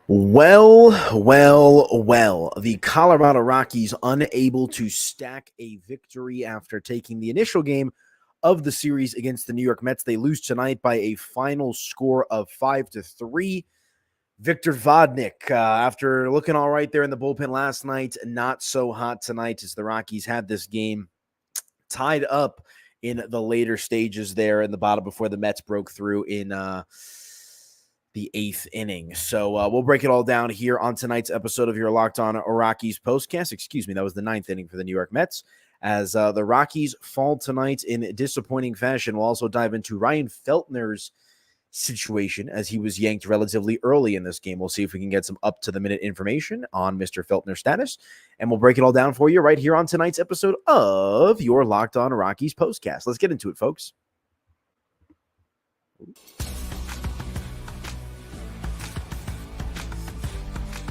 Well. The Colorado Rockies unable to stack a victory after taking the initial game of the series against the New York Mets. They lose tonight by a final score of 5-3. Victor Vodnik, after looking all right there in the bullpen last night, not so hot tonight as the Rockies had this game tied up in the later stages there in the bottom before the Mets broke through in the eighth inning. So we'll break it all down here on tonight's episode of your Locked On Rockies postcast. Excuse me, that was the ninth inning for the New York Mets. As the Rockies fall tonight in disappointing fashion, we'll also dive into Ryan Feltner's situation as he was yanked relatively early in this game. We'll see if we can get some up-to-the-minute information on Mr. Feltner's status, and we'll break it all down for you right here on tonight's episode of your Locked On Rockies postcast. Let's get into it, folks.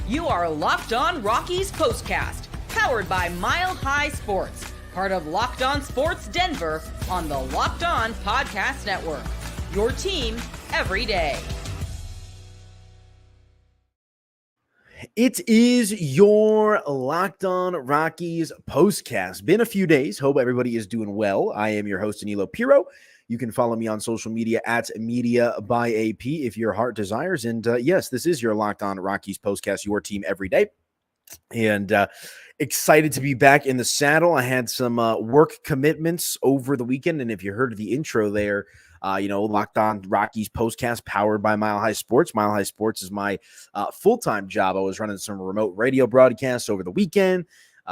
You are Locked On Rockies postcast, powered by Mile High Sports, part of Locked On Sports Denver on the Locked On Podcast Network. Your team every day. It is your Locked On Rockies postcast. Been a few days. Hope everybody is doing well. I am your host, Aniello Piro. You can follow me on social media at Media by AP if your heart desires. And yes, this is your Locked On Rockies postcast, your team every day. And excited to be back in the saddle. I had some work commitments over the weekend. And if you heard the intro there, Locked On Rockies postcast powered by Mile High Sports. Mile High Sports is my full-time job. I was running some remote radio broadcasts over the weekend.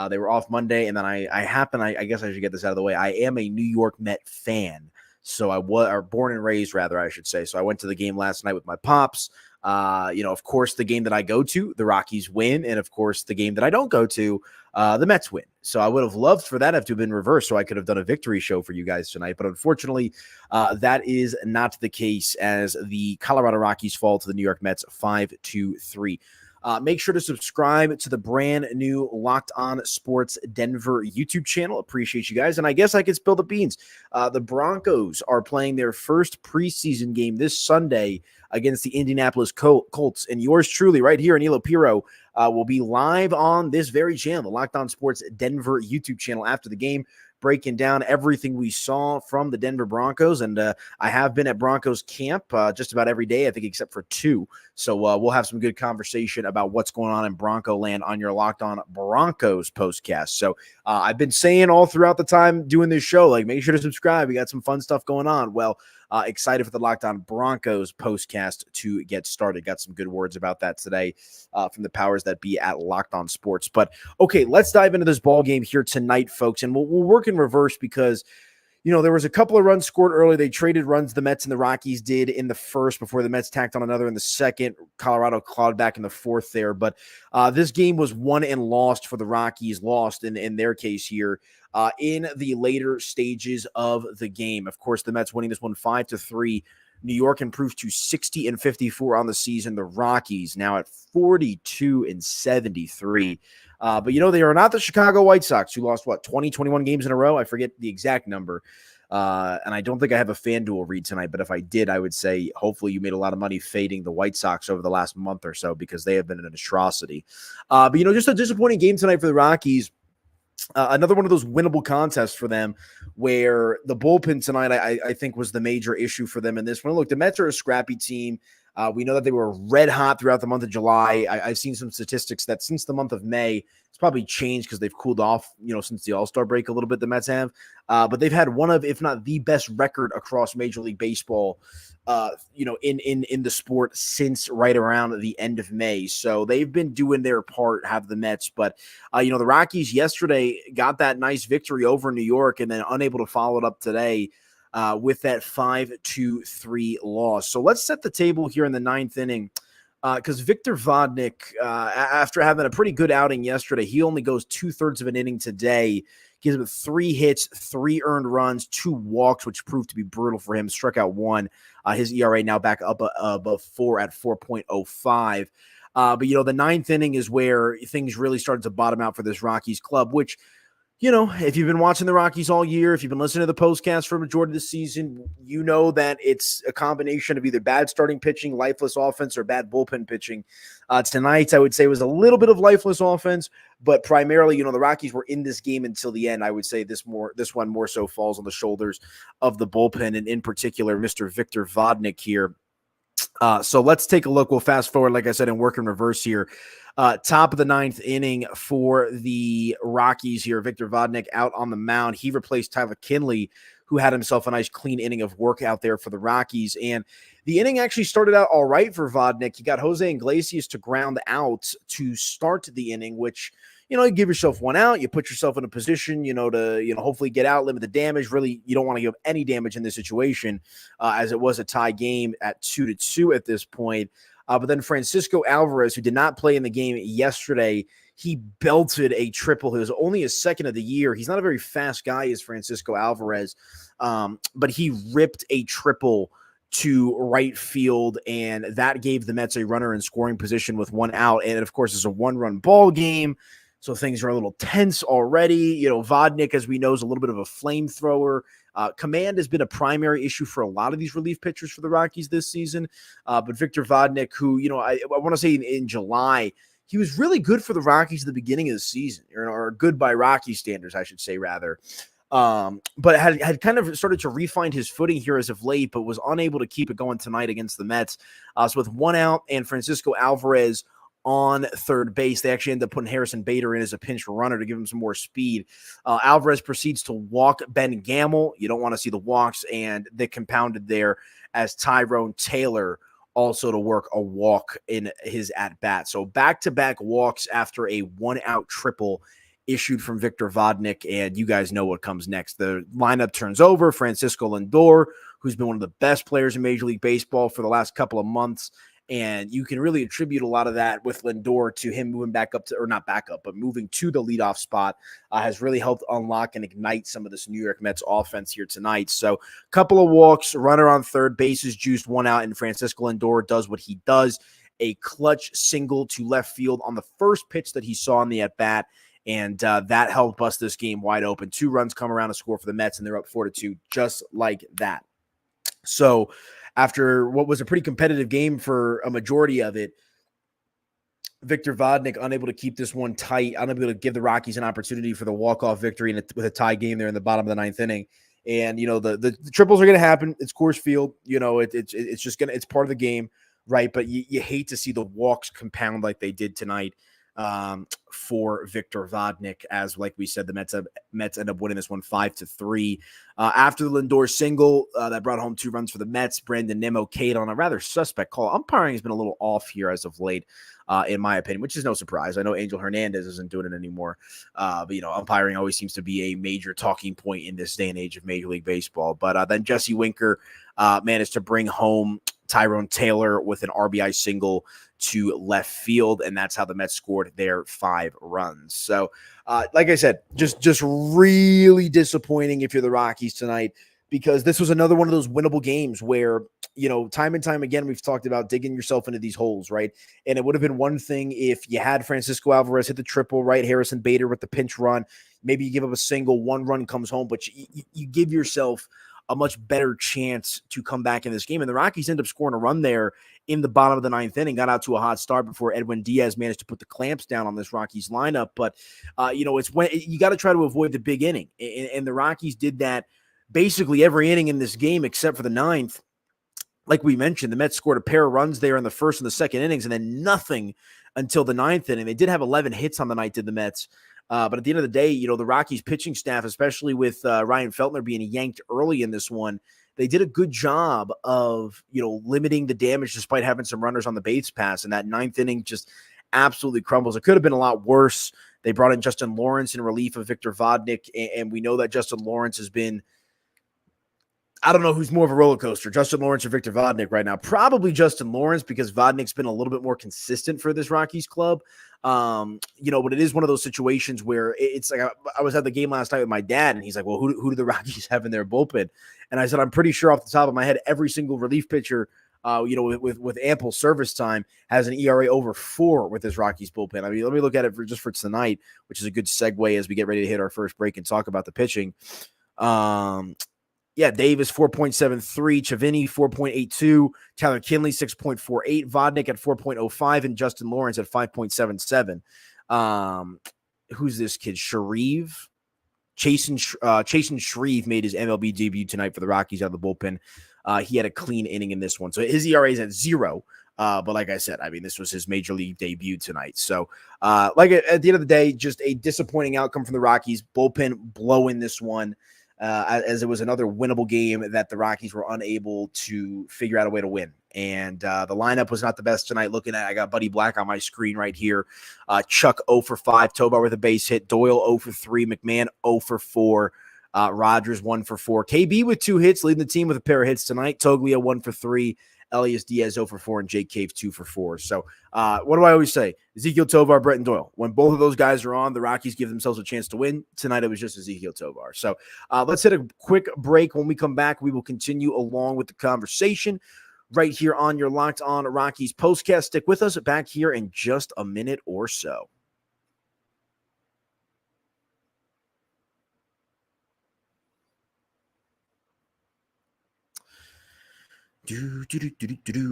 They were off Monday. And then I guess I should get this out of the way. I am a New York Met fan. So I was born and raised, rather, I should say. So I went to the game last night with my pops. Of course, the game that I go to, the Rockies win. And of course, the game that I don't go to, the Mets win. So I would have loved for that to have been reversed so I could have done a victory show for you guys tonight. But unfortunately, that is not the case as the Colorado Rockies fall to the New York Mets 5-3. Make sure to subscribe to the brand new Locked On Sports Denver YouTube channel. Appreciate you guys. And I guess I could spill the beans. The Broncos are playing their first preseason game this Sunday against the Indianapolis Colts. And yours truly right here, Aniello Piro, will be live on this very channel, the Locked On Sports Denver YouTube channel after the game, breaking down everything we saw from the Denver Broncos. And I have been at Broncos camp just about every day, I think, except for 2. So we'll have some good conversation about what's going on in Bronco land on your Locked On Broncos postcast. So I've been saying all throughout the time doing this show, like, make sure to subscribe. We got some fun stuff going on. Well, excited for the Locked On Broncos postcast to get started. Got some good words about that today from the powers that be at Locked On Sports. But okay, let's dive into this ball game here tonight, folks. And we'll work in reverse because, there was a couple of runs scored early. They traded runs, the Mets and the Rockies did in the first before the Mets tacked on another in the second. Colorado clawed back in the fourth there. But this game was won and lost for the Rockies, lost in their case here in the later stages of the game. Of course, the Mets winning this one 5-3. New York improved to 60-54 on the season. The Rockies now at 42-73. But they are not the Chicago White Sox who lost 21 games in a row. I forget the exact number. And I don't think I have a FanDuel read tonight, but if I did, I would say hopefully you made a lot of money fading the White Sox over the last month or so because they have been an atrocity. But just a disappointing game tonight for the Rockies. Another one of those winnable contests for them where the bullpen tonight, I think, was the major issue for them in this one. Look, the Mets are a scrappy team. We know that they were red hot throughout the month of July. I've seen some statistics that since the month of May, it's probably changed because they've cooled off, since the All-Star break a little bit, the Mets have. But they've had one of, if not the best record across Major League Baseball, in the sport since right around the end of May. So they've been doing their part, have the Mets. But, the Rockies yesterday got that nice victory over New York and then unable to follow it up today with that 5-3 loss. So let's set the table here in the ninth inning because Victor Vodnik, after having a pretty good outing yesterday, he only goes 2/3 of an inning today. Gives him 3 hits, 3 earned runs, 2 walks, which proved to be brutal for him. Struck out 1. His ERA now back up above 4 at 4.05. But the ninth inning is where things really started to bottom out for this Rockies club, which if you've been watching the Rockies all year, if you've been listening to the postcast for a majority of the season, you know that it's a combination of either bad starting pitching, lifeless offense, or bad bullpen pitching. Tonight, I would say, was a little bit of lifeless offense, but primarily, the Rockies were in this game until the end. I would say this one more so falls on the shoulders of the bullpen, and in particular, Mr. Victor Vodnik here. So let's take a look. We'll fast forward, like I said, and work in reverse here. Top of the ninth inning for the Rockies here. Victor Vodnik out on the mound. He replaced Tyler Kinley, who had himself a nice clean inning of work out there for the Rockies. And the inning actually started out all right for Vodnik. He got Jose Iglesias to ground out to start the inning, which, you give yourself one out. You put yourself in a position, to, hopefully get out, limit the damage. Really, you don't want to give any damage in this situation, as it was a tie game at 2-2 at this point. But then Francisco Alvarez, who did not play in the game yesterday, he belted a triple. It was only his second of the year. He's not a very fast guy, is Francisco Alvarez, but he ripped a triple to right field, and that gave the Mets a runner in scoring position with one out. And, of course, it's a one-run ball game, so things are a little tense already. Vodnik, as we know, is a little bit of a flamethrower. Command has been a primary issue for a lot of these relief pitchers for the Rockies this season. But Victor Vodnik, who, I want to say in July, he was really good for the Rockies at the beginning of the season, or good by Rocky standards, I should say, rather. But had kind of started to refine his footing here as of late, but was unable to keep it going tonight against the Mets. So with one out and Francisco Alvarez on third base, they actually ended up putting Harrison Bader in as a pinch runner to give him some more speed. Alvarez proceeds to walk Ben Gamble. You don't want to see the walks, and they compounded there as Tyrone Taylor also to work a walk in his at-bat. So back-to-back walks after a one-out triple issued from Victor Vodnik, and you guys know what comes next. The lineup turns over. Francisco Lindor, who's been one of the best players in Major League Baseball for the last couple of months, and you can really attribute a lot of that with Lindor to him moving back up to, or not back up, but moving to the leadoff spot, has really helped unlock and ignite some of this New York Mets offense here tonight. So a couple of walks, runner on third, bases juiced, one out, and Francisco Lindor does what he does. A clutch single to left field on the first pitch that he saw in the at-bat, and that helped bust this game wide open. 2 runs come around to score for the Mets, and they're up 4-2 just like that. So after what was a pretty competitive game for a majority of it, Victor Vodnik unable to keep this one tight, unable to give the Rockies an opportunity for the walk-off victory with a tie game there in the bottom of the ninth inning. And, the triples are going to happen. It's Coors Field. It's just it's part of the game, right? But you hate to see the walks compound like they did tonight for Victor Vodnik, as like we said, the Mets end up winning this one 5-3. After the Lindor single that brought home 2 runs for the Mets, Brandon Nimmo Cade on a rather suspect call. Umpiring has been a little off here as of late, in my opinion, which is no surprise. I know Angel Hernandez isn't doing it anymore, but umpiring always seems to be a major talking point in this day and age of Major League Baseball. But then Jesse Winker managed to bring home Tyrone Taylor with an RBI single to left field, and that's how the Mets scored their 5 runs. So, like I said, just really disappointing if you're the Rockies tonight, because this was another one of those winnable games where, time and time again, we've talked about digging yourself into these holes, right? And it would have been one thing if you had Francisco Alvarez hit the triple, right? Harrison Bader with the pinch run. Maybe you give up a single, 1 run comes home, but you give yourself a much better chance to come back in this game. And the Rockies end up scoring a run there in the bottom of the ninth inning, got out to a hot start before Edwin Diaz managed to put the clamps down on this Rockies lineup. But, it's when you got to try to avoid the big inning. And the Rockies did that basically every inning in this game, except for the ninth. Like we mentioned, the Mets scored a pair of runs there in the first and the second innings, and then nothing until the ninth inning. They did have 11 hits on the night, did the Mets. But at the end of the day, the Rockies pitching staff, especially with Ryan Feltner being yanked early in this one, they did a good job of, limiting the damage despite having some runners on the base pass. And that ninth inning just absolutely crumbles. It could have been a lot worse. They brought in Justin Lawrence in relief of Victor Vodnik. And we know that Justin Lawrence has been, I don't know who's more of a roller coaster, Justin Lawrence or Victor Vodnik right now. Probably Justin Lawrence, because Vodnik's been a little bit more consistent for this Rockies club. But it is one of those situations where it's like I was at the game last night with my dad, and he's like, well, who do the Rockies have in their bullpen? And I said, I'm pretty sure off the top of my head, every single relief pitcher with ample service time, has an ERA over 4 with his Rockies bullpen. I mean, let me look at it for tonight, which is a good segue as we get ready to hit our first break and talk about the pitching. Davis 4.73, Chavini 4.82, Tyler Kinley 6.48, Vodnik at 4.05, and Justin Lawrence at 5.77. Who's this kid? Shreve? Chasen Shreve made his MLB debut tonight for the Rockies out of the bullpen. He had a clean inning in this one. So his ERA is at 0. But like I said, I mean, this was his major league debut tonight. So at the end of the day, just a disappointing outcome from the Rockies. Bullpen blowing this one. As it was another winnable game that the Rockies were unable to figure out a way to win. And the lineup was not the best tonight. I got Buddy Black on my screen right here. Chuck 0 for 5, Tobar with a base hit, Doyle 0 for 3, McMahon 0 for 4, Rogers 1 for 4, KB with 2 hits, leading the team with a pair of hits tonight, Toglia 1 for 3, Elias Diaz 0 for 4, and Jake Cave 2 for 4. So what do I always say? Ezekiel Tovar, Bretton Doyle. When both of those guys are on, the Rockies give themselves a chance to win. Tonight it was just Ezekiel Tovar. So let's hit a quick break. When we come back, we will continue along with the conversation right here on your Locked On Rockies postcast. Stick with us back here in just a minute or so.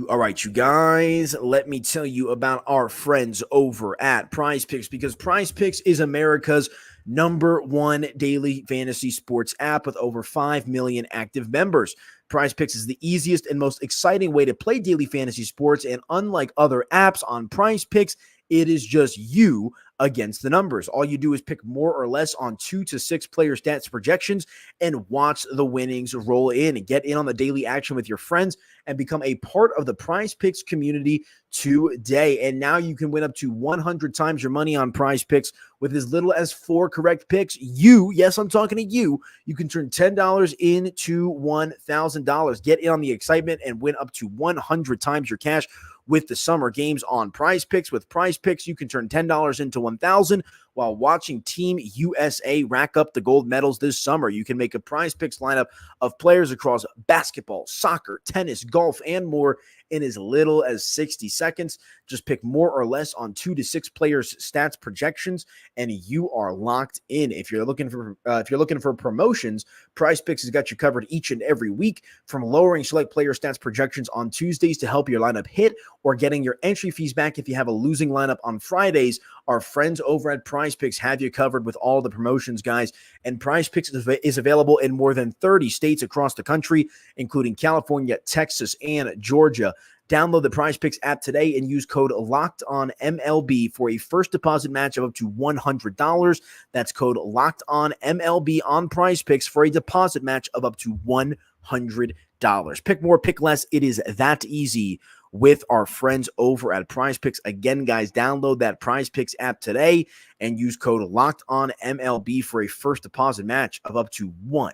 All right, you guys, let me tell you about our friends over at Prize Picks, because Prize Picks is America's #1 daily fantasy sports app with over 5 million active members. Prize Picks is the easiest and most exciting way to play daily fantasy sports, and unlike other apps on Prize Picks, it is just you against the numbers. All you do is pick more or less on 2 to 6 player stats projections and watch the winnings roll in, and get in on the daily action with your friends and become a part of the Prize Picks community today. And now you can win up to 100 times your money on Prize Picks with as little as 4 correct picks. Yes, I'm talking to you. You can turn $10 into $1,000. Get in on the excitement and win up to 100 times your cash with the summer games on Prize Picks. With Prize Picks, you can turn $10 into $1,000 while watching Team USA rack up the gold medals this summer. You can make a Prize Picks lineup of players across basketball, soccer, tennis, golf, and more in as little as 60 seconds. Just pick more or less on 2 to 6 players' stats projections, and you are locked in. If you're looking for promotions, Prize Picks has got you covered each and every week, from lowering select player stats projections on Tuesdays to help your lineup hit, or getting your entry fees back if you have a losing lineup on Fridays. Our friends over at Prize Picks have you covered with all the promotions, guys. And Prize Picks is available in more than 30 states across the country, including California, Texas, and Georgia. Download the Prize Picks app today and use code LOCKEDONMLB for a first deposit match of up to $100. That's code LOCKEDONMLB on Prize Picks for a deposit match of up to $100. Pick more, pick less. It is that easy with our friends over at Prize Picks. Again, guys, download that Prize Picks app today and use code LOCKEDONMLB for a first deposit match of up to $100.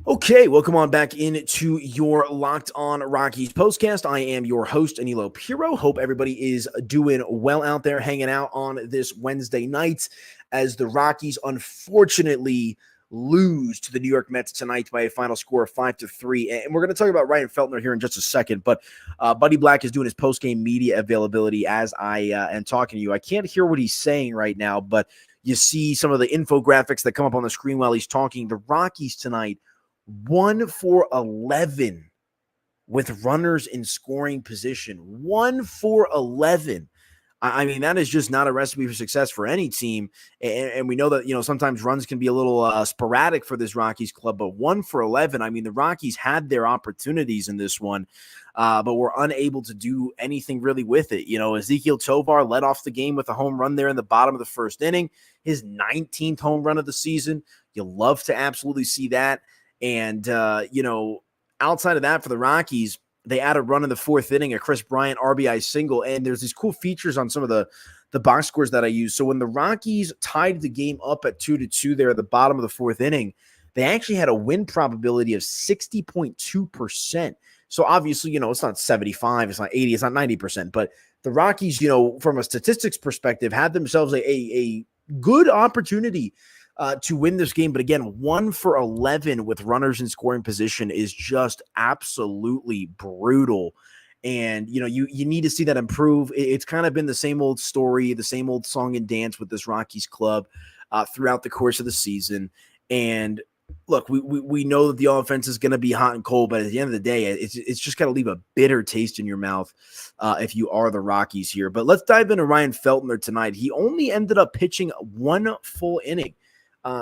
Okay, welcome on back into your Locked On Rockies postcast. I am your host, Aniello Piro. Hope everybody is doing well out there, hanging out on this Wednesday night as the Rockies unfortunately lose to the New York Mets tonight by a final score of 5-3. And we're going to talk about Ryan Feltner here in just a second, but Buddy Black is doing his post-game media availability as I am talking to you. I can't hear what he's saying right now, but you see some of the infographics that come up on the screen while he's talking. The Rockies tonight, 1 for 11 with runners in scoring position. 1 for 11. I mean, that is just not a recipe for success for any team. And we know that, sometimes runs can be a little sporadic for this Rockies club, but 1 for 11. I mean, the Rockies had their opportunities in this one, but were unable to do anything really with it. Ezekiel Tovar led off the game with a home run there in the bottom of the first inning, his 19th home run of the season. You love to absolutely see that. And, outside of that for the Rockies, they add a run in the 4th inning, a Chris Bryant RBI single, and there's these cool features on some of the box scores that I use. So when the Rockies tied the game up at 2-2 there at the bottom of the 4th inning, they actually had a win probability of 60.2%. So obviously, it's not 75, it's not 80, it's not 90%, but the Rockies, from a statistics perspective, had themselves a good opportunity to win this game. But again, 1 for 11 with runners in scoring position is just absolutely brutal. And, you need to see that improve. It's kind of been the same old story, the same old song and dance with this Rockies club throughout the course of the season. And look, we know that the offense is going to be hot and cold, but at the end of the day, it's just got to leave a bitter taste in your mouth if you are the Rockies here. But let's dive into Ryan Feltner tonight. He only ended up pitching 1 full inning.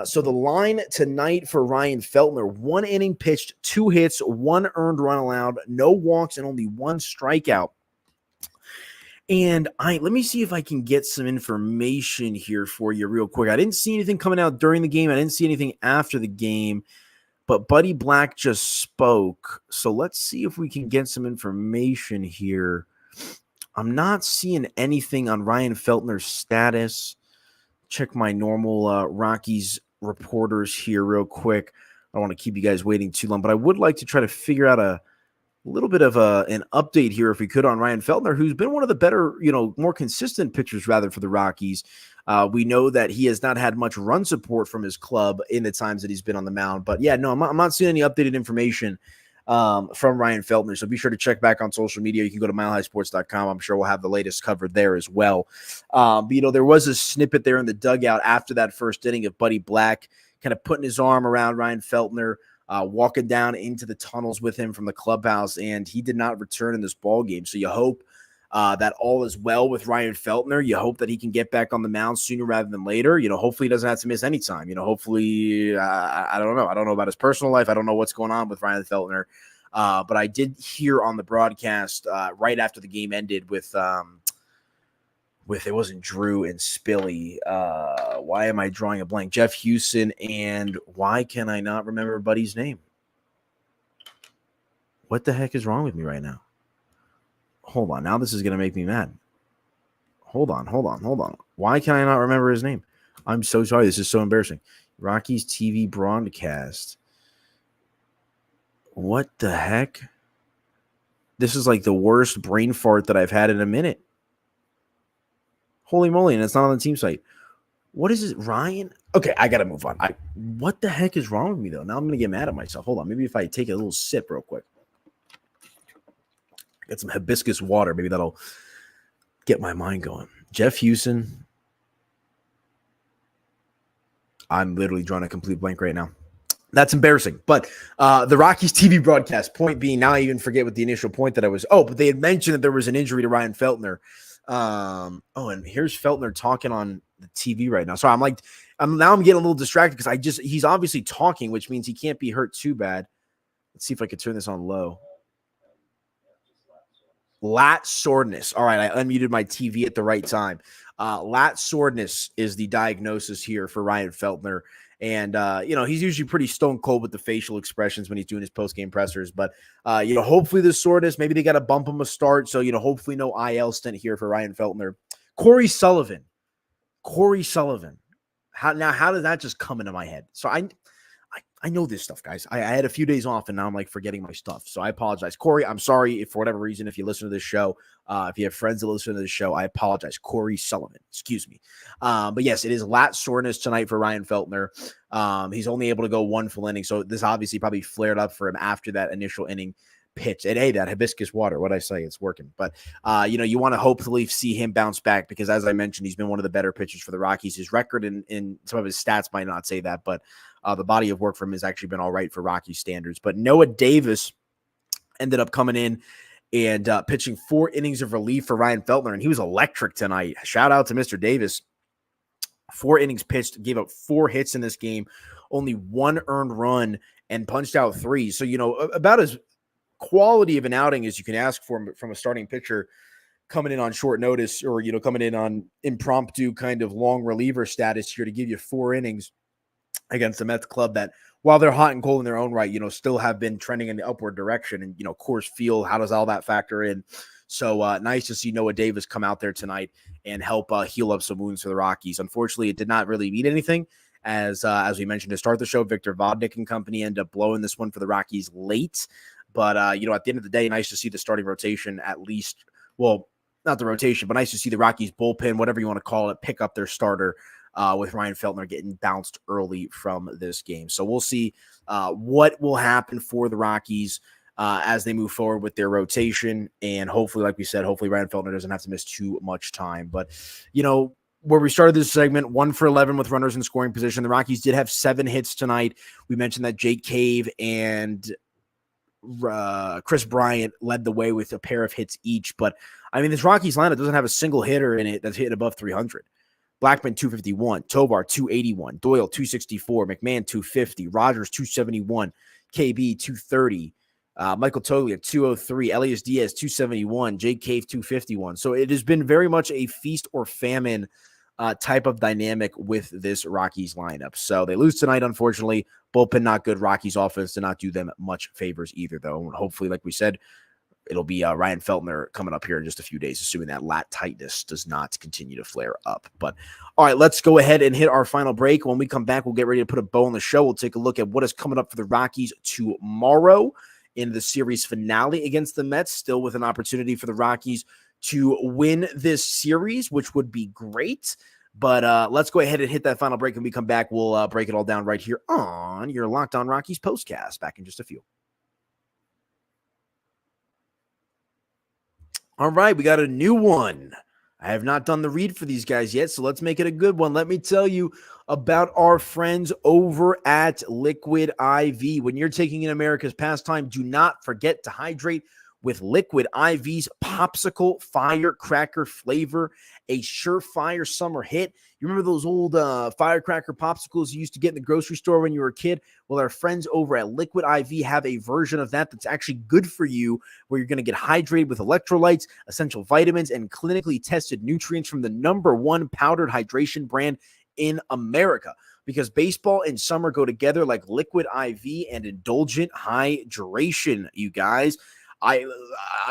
So the line tonight for Ryan Feltner: 1 inning pitched, 2 hits, 1 earned run allowed, no walks, and only 1 strikeout. And let me see if I can get some information here for you real quick. I didn't see anything coming out during the game. I didn't see anything after the game, but Buddy Black just spoke. So let's see if we can get some information here. I'm not seeing anything on Ryan Feltner's status. Check my normal Rockies reporters here real quick. I don't want to keep you guys waiting too long, but I would like to try to figure out a little bit of an update here, if we could, on Ryan Feltner, who's been one of the better, more consistent pitchers rather for the Rockies. We know that he has not had much run support from his club in the times that he's been on the mound. But yeah, no, I'm not seeing any updated information from Ryan Feltner. So be sure to check back on social media. You can go to milehighsports.com. I'm sure we'll have the latest covered there as well. But, there was a snippet there in the dugout after that first inning of Buddy Black kind of putting his arm around Ryan Feltner, walking down into the tunnels with him from the clubhouse, and he did not return in this ball game. So you hope that all is well with Ryan Feltner. You hope that he can get back on the mound sooner rather than later. Hopefully he doesn't have to miss any time. Hopefully, I don't know. I don't know about his personal life. I don't know what's going on with Ryan Feltner. But I did hear on the broadcast right after the game ended with it wasn't Drew and Spilly. Why am I drawing a blank? Jeff Houston, and why can I not remember Buddy's name? What the heck is wrong with me right now? Hold on. Now this is going to make me mad. Hold on. Why can I not remember his name? I'm so sorry. This is so embarrassing. Rockies TV broadcast. What the heck? This is like the worst brain fart that I've had in a minute. Holy moly, and it's not on the team site. What is it, Ryan? Okay, I got to move on. What the heck is wrong with me, though? Now I'm going to get mad at myself. Hold on. Maybe if I take a little sip real quick. Get some hibiscus water. Maybe that'll get my mind going. Jeff Houston. I'm literally drawing a complete blank right now. That's embarrassing. But the Rockies TV broadcast, point being, now I even forget what the initial point that I was. Oh, but they had mentioned that there was an injury to Ryan Feltner. And here's Feltner talking on the TV right now. So I'm getting a little distracted because he's obviously talking, which means he can't be hurt too bad. Let's see if I could turn this on low. Lat soreness. All right, I unmuted my TV at the right time. Lat soreness is the diagnosis here for Ryan Feltner. And, he's usually pretty stone cold with the facial expressions when he's doing his post-game pressers. But, hopefully the soreness, maybe they got to bump him a start. So, hopefully no IL stint here for Ryan Feltner. Corey Sullivan. How did that just come into my head? So I know this stuff, guys. I had a few days off, and now I'm like forgetting my stuff. So I apologize. Corey, I'm sorry if for whatever reason, if you listen to this show, if you have friends that listen to this show, I apologize. Corey Sullivan, excuse me. But yes, it is lat soreness tonight for Ryan Feltner. He's only able to go 1 full inning. So this obviously probably flared up for him after that initial inning pitch. And hey, that hibiscus water, what'd I say? It's working. But, you want to hopefully see him bounce back because, as I mentioned, he's been one of the better pitchers for the Rockies. His record in some of his stats might not say that, but the body of work for him has actually been all right for Rocky standards. But Noah Davis ended up coming in and pitching 4 innings of relief for Ryan Feltner, and he was electric tonight. Shout out to Mr. Davis. 4 innings pitched, gave up 4 hits in this game, only 1 earned run, and punched out 3. So, about as quality of an outing as you can ask for from a starting pitcher coming in on short notice or, coming in on impromptu kind of long reliever status here to give you 4 innings against the Mets club that, while they're hot and cold in their own right, still have been trending in the upward direction. And, Coors Field, how does all that factor in? So nice to see Noah Davis come out there tonight and help heal up some wounds for the Rockies. Unfortunately, it did not really mean anything. As we mentioned to start the show, Victor Vodnik and company end up blowing this one for the Rockies late. But, at the end of the day, nice to see the starting rotation at least, well, not the rotation, but nice to see the Rockies bullpen, whatever you want to call it, pick up their starter with Ryan Feltner getting bounced early from this game. So we'll see what will happen for the Rockies as they move forward with their rotation. And hopefully, like we said, hopefully Ryan Feltner doesn't have to miss too much time. But, where we started this segment, 1 for 11 with runners in scoring position. The Rockies did have 7 hits tonight. We mentioned that Jake Cave and Chris Bryant led the way with a pair of hits each. But, this Rockies lineup doesn't have a single hitter in it that's hit above 300. Blackman, 251. Tovar, 281. Doyle, 264. McMahon, 250. Rogers, 271. KB, 230. Michael Toglia, 203. Elias Diaz, 271. Jake Cave, 251. So it has been very much a feast or famine type of dynamic with this Rockies lineup. So they lose tonight, unfortunately. Bullpen not good. Rockies offense did not do them much favors either, though. And hopefully, like we said, it'll be Ryan Feltner coming up here in just a few days, assuming that lat tightness does not continue to flare up. But all right, let's go ahead and hit our final break. When we come back, we'll get ready to put a bow on the show. We'll take a look at what is coming up for the Rockies tomorrow in the series finale against the Mets, still with an opportunity for the Rockies to win this series, which would be great. But let's go ahead and hit that final break. When we come back, we'll break it all down right here on your Locked On Rockies postcast. Back in just a few. All right, we got a new one. I have not done the read for these guys yet, so let's make it a good one. Let me tell you about our friends over at Liquid IV. When you're taking in America's pastime, do not forget to hydrate with Liquid IV's Popsicle Firecracker flavor, a surefire summer hit. You remember those old firecracker popsicles you used to get in the grocery store when you were a kid? Well, our friends over at Liquid IV have a version of that that's actually good for you, where you're going to get hydrated with electrolytes, essential vitamins, and clinically tested nutrients from the #1 powdered hydration brand in America. Because baseball and summer go together like Liquid IV and indulgent hydration, you guys. I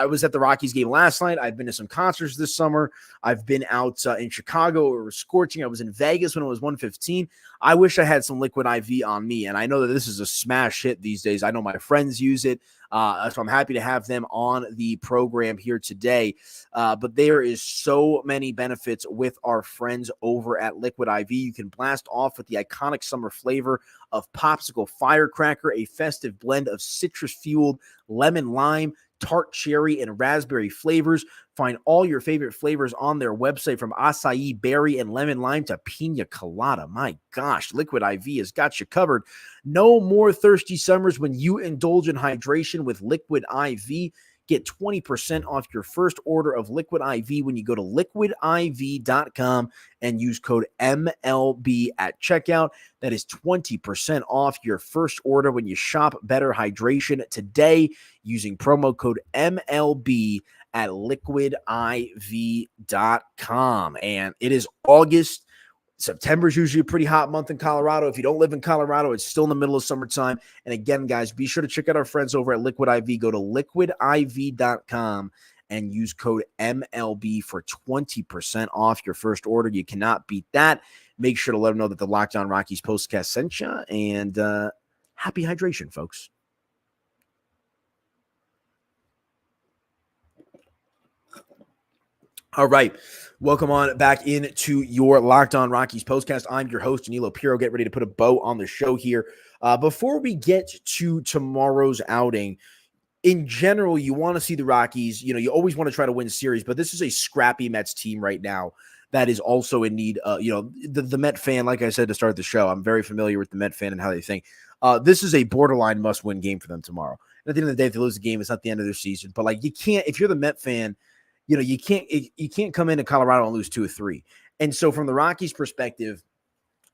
was at the Rockies game last night. I've been to some concerts this summer. I've been out in Chicago. It was scorching. I was in Vegas when it was 115. I wish I had some Liquid IV on me, and I know that this is a smash hit these days. I know my friends use it, so I'm happy to have them on the program here today. But there is so many benefits with our friends over at Liquid IV. You can blast off with the iconic summer flavor of Popsicle Firecracker, a festive blend of citrus-fueled lemon lime, tart cherry, and raspberry flavors. Find all your favorite flavors on their website, from acai, berry, and lemon lime to pina colada. My gosh, Liquid IV has got you covered. No more thirsty summers when you indulge in hydration with Liquid IV. Get 20% off your first order of Liquid IV when you go to liquidiv.com and use code MLB at checkout. That is 20% off your first order when you shop Better Hydration today using promo code MLB at liquidiv.com. And it is August. September is usually a pretty hot month in Colorado. If you don't live in Colorado, it's still in the middle of summertime. And again, guys, be sure to check out our friends over at Liquid IV. Go to liquidiv.com and use code MLB for 20% off your first order. You cannot beat that. Make sure to let them know that the Locked On Rockies postcast sent you. And happy hydration, folks. All right. Welcome on back into your Locked On Rockies postcast. I'm your host, Aniello Piro. Get ready to put a bow on the show here. Before we get to tomorrow's outing, in general, you want to see the Rockies, you always want to try to win series, but this is a scrappy Mets team right now that is also in need. The Met fan, like I said to start the show, I'm very familiar with the Met fan and how they think. This is a borderline must-win game for them tomorrow. And at the end of the day, if they lose the game, it's not the end of their season. But you can't, if you're the Met fan, you can't come into Colorado and lose 2 or 3. And so from the Rockies' perspective,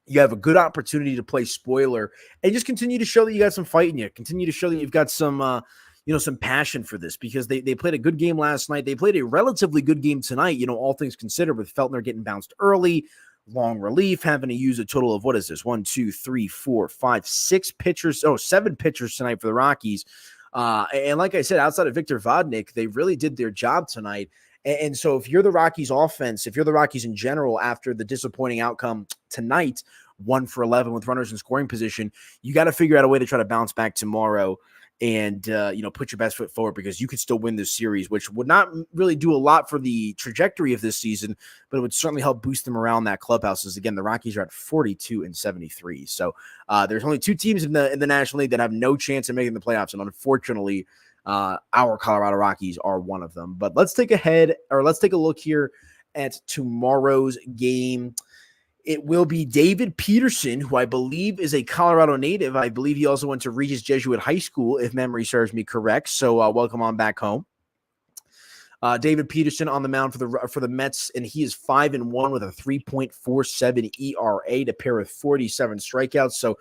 you have a good opportunity to play spoiler and just continue to show that you got some fight in you. Continue to show that you've got some, some passion for this, because they played a good game last night. They played a relatively good game tonight, all things considered, with Feltner getting bounced early, long relief, having to use a total of, 7 pitchers tonight for the Rockies. And like I said, outside of Victor Vodnik, they really did their job tonight. And so if you're the Rockies offense, if you're the Rockies in general, after the disappointing outcome tonight, 1 for 11 with runners in scoring position, you got to figure out a way to try to bounce back tomorrow and put your best foot forward, because you could still win this series, which would not really do a lot for the trajectory of this season, but it would certainly help boost them around that clubhouse. As again, the Rockies are at 42-73. So there's only two teams in the National League that have no chance of making the playoffs, and unfortunately, our Colorado Rockies are one of them. But let's take a look here at tomorrow's game. It will be David Peterson, who I believe is a Colorado native. I believe he also went to Regis Jesuit High School, if memory serves me correct. So welcome on back home. David Peterson on the mound for the Mets, and he is 5-1 with a 3.47 ERA to pair with 47 strikeouts. So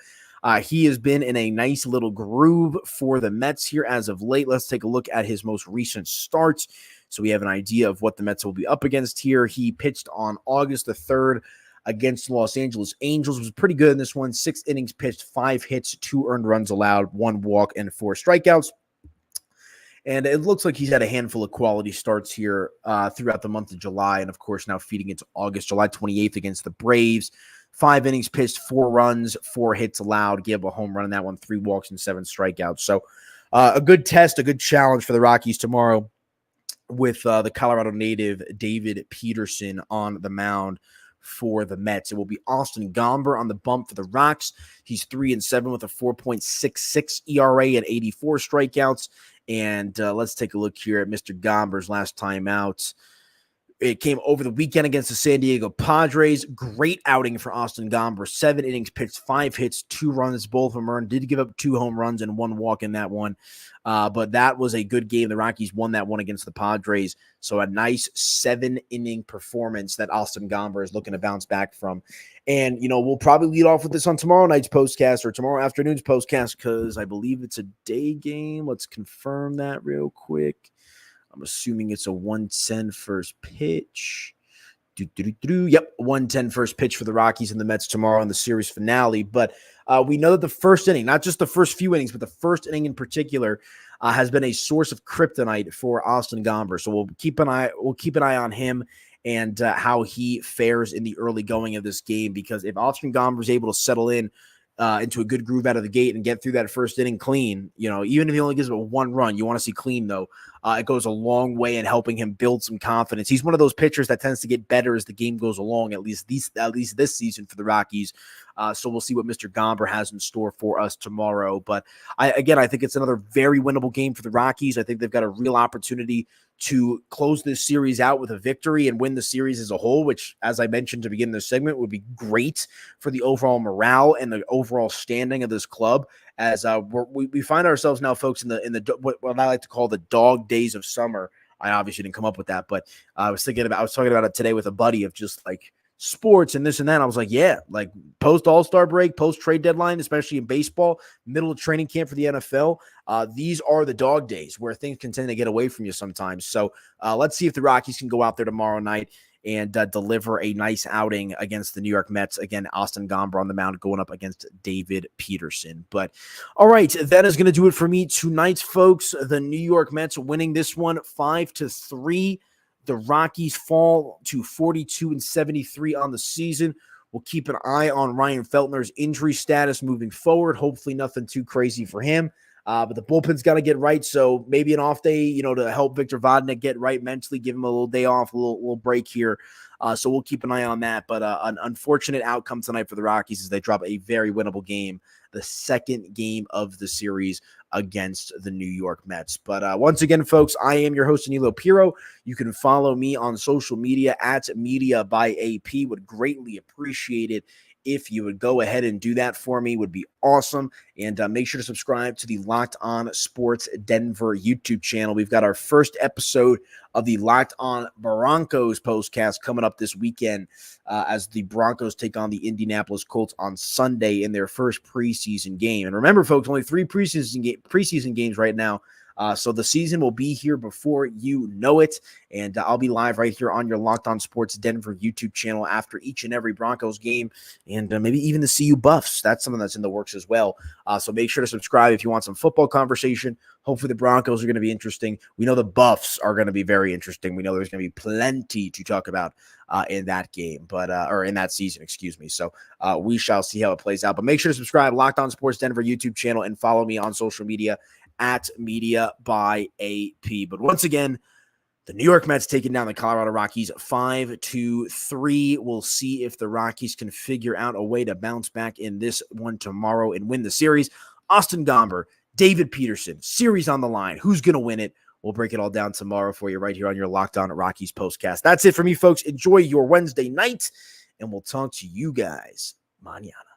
he has been in a nice little groove for the Mets here as of late. Let's take a look at his most recent starts, so we have an idea of what the Mets will be up against here. He pitched on August the 3rd against the Los Angeles Angels. Was pretty good in this one. 6 innings pitched, 5 hits, 2 earned runs allowed, 1 walk, and 4 strikeouts. And it looks like he's had a handful of quality starts here throughout the month of July, and of course now feeding into August. July 28th against the Braves, 5 innings pitched, 4 runs, 4 hits allowed, gave a home run in that one, 3 walks and 7 strikeouts. So a good test, a good challenge for the Rockies tomorrow with the Colorado native David Peterson on the mound for the Mets. It will be Austin Gomber on the bump for the Rocks. He's 3-7 with a 4.66 ERA and 84 strikeouts. And let's take a look here at Mr. Gomber's last time out. It came over the weekend against the San Diego Padres. Great outing for Austin Gomber. 7 innings pitched, 5 hits, 2 runs, both of them earned. Did give up 2 home runs and 1 walk in that one. But that was a good game. The Rockies won that one against the Padres. So a nice 7-inning performance that Austin Gomber is looking to bounce back from. And, we'll probably lead off with this on tomorrow night's postcast or tomorrow afternoon's postcast, because I believe it's a day game. Let's confirm that real quick. I'm assuming it's a 1:10 first pitch. Yep, 1:10 first pitch for the Rockies and the Mets tomorrow in the series finale. But we know that the first inning, not just the first few innings, but the first inning in particular, has been a source of kryptonite for Austin Gomber. So we'll keep an eye on him and how he fares in the early going of this game. Because if Austin Gomber is able to settle in into a good groove out of the gate and get through that first inning clean, even if he only gives up 1 run, you want to see clean though. It goes a long way in helping him build some confidence. He's one of those pitchers that tends to get better as the game goes along, at least this season for the Rockies. So we'll see what Mr. Gomber has in store for us tomorrow. But I think it's another very winnable game for the Rockies. I think they've got a real opportunity to close this series out with a victory and win the series as a whole, which, as I mentioned to begin this segment, would be great for the overall morale and the overall standing of this club. As we find ourselves now, folks, in the what I like to call the dog days of summer. I obviously didn't come up with that, but I was talking about it today with a buddy of just like sports and this and that. I was like, yeah, like post All-Star break, post trade deadline, especially in baseball, middle of training camp for the NFL. These are the dog days where things can tend to get away from you sometimes. So let's see if the Rockies can go out there tomorrow night and deliver a nice outing against the New York Mets. Again, Austin Gomber on the mound going up against David Peterson. But all right, that is going to do it for me tonight, folks. The New York Mets winning this one 5-3. The Rockies fall to 42-73 on the season. We'll keep an eye on Ryan Feltner's injury status moving forward. Hopefully nothing too crazy for him. But the bullpen's got to get right. So maybe an off day, to help Victor Vodnik get right mentally, give him a little day off, a little break here. So we'll keep an eye on that. But an unfortunate outcome tonight for the Rockies is they drop a very winnable game, the second game of the series against the New York Mets. But once again, folks, I am your host, Aniello Piro. You can follow me on social media at Media by AP. Would greatly appreciate it if you would go ahead and do that for me. Would be awesome. And make sure to subscribe to the Locked On Sports Denver YouTube channel. We've got our first episode of the Locked On Broncos postcast coming up this weekend as the Broncos take on the Indianapolis Colts on Sunday in their first preseason game. And remember, folks, only 3 preseason games right now. So the season will be here before you know it. And I'll be live right here on your Locked On Sports Denver YouTube channel after each and every Broncos game, and maybe even the CU Buffs. That's something that's in the works as well. So make sure to subscribe if you want some football conversation. Hopefully the Broncos are going to be interesting. We know the Buffs are going to be very interesting. We know there's going to be plenty to talk about in that game, or in that season, excuse me. So we shall see how it plays out. But make sure to subscribe, Locked On Sports Denver YouTube channel, and follow me on social media at Media by AP. But once again, the New York Mets taking down the Colorado Rockies 5-3. We'll see if the Rockies can figure out a way to bounce back in this one tomorrow and win the series. Austin Gomber, David Peterson, series on the line. Who's going to win it? We'll break it all down tomorrow for you right here on your Locked On Rockies postcast. That's it for me, folks. Enjoy your Wednesday night, and we'll talk to you guys mañana.